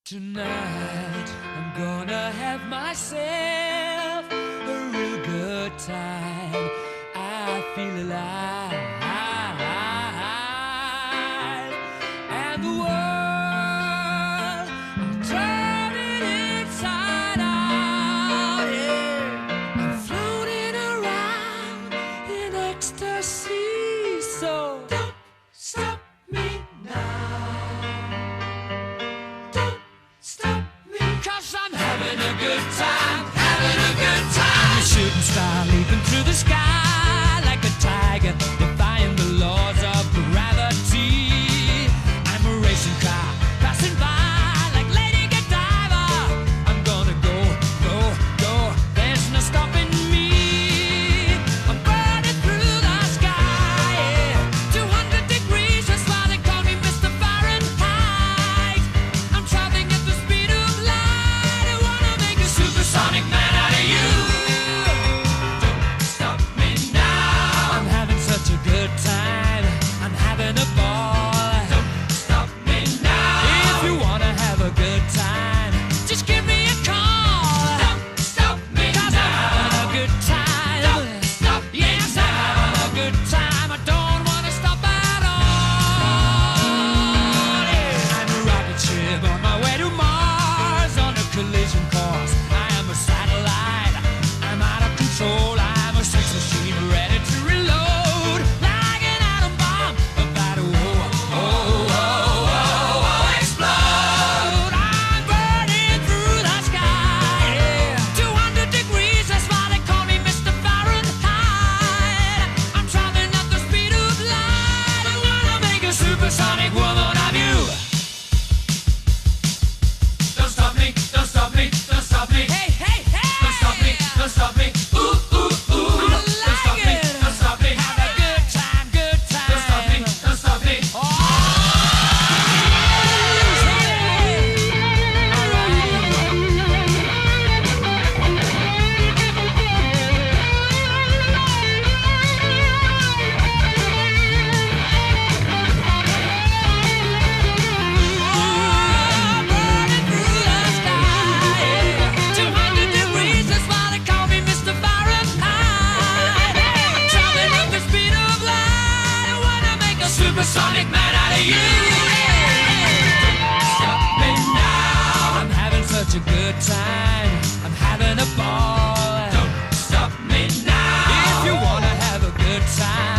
Tonight, I'm gonna have myself a real good time. I feel alive, and the world, I'm turning inside out. Yeah. I'm floating around in ecstasy. So don't stop me now. I'm having a good time, having a good time. I'm a shooting star leaping through the sky like a tiger, defying the laws of gravity. I'm a racing car passing by like Lady Godiva. I'm gonna go, go, go. There's no stopping me. I'm burning through the sky, yeah. 200 degrees, that's why they call me Mr. Fahrenheit. I'm traveling at the speed of light. Supersonic man out of you. Don't stop me now. I'm having such a good time. I'm having a ball. Don't stop me now. If you wanna have a good time, just give me a call. Don't stop me now. I'm having a good time. Don't stop me now. I'm having a good time. I don't wanna stop at all. Yeah. I'm a rocket ship on my way to Mars on a collision course. I'm out of control, I'm a sex machine ready to reload. Like an atom bomb, about to explode. I'm burning through the sky, yeah. 200 degrees, that's why they call me Mr. Fahrenheit. I'm traveling at the speed of light. I wanna make a supersonic woman of you. Don't stop me, don't stop me, don't stop me. Hey, hey, hey! Don't stop me, ooh, ooh, ooh. I like don't stop me, don't stop me. Have a good time, good time. Don't stop me, don't stop me. Oh, burning through the sky. 200 degrees, that's why they call me Mr. Fahrenheit. I'm traveling at the speed of light. I wanna make a supersonic man out of you. Don't stop me now. I'm having such a good time. I'm having a ball. Don't stop me now. If you wanna have a good time,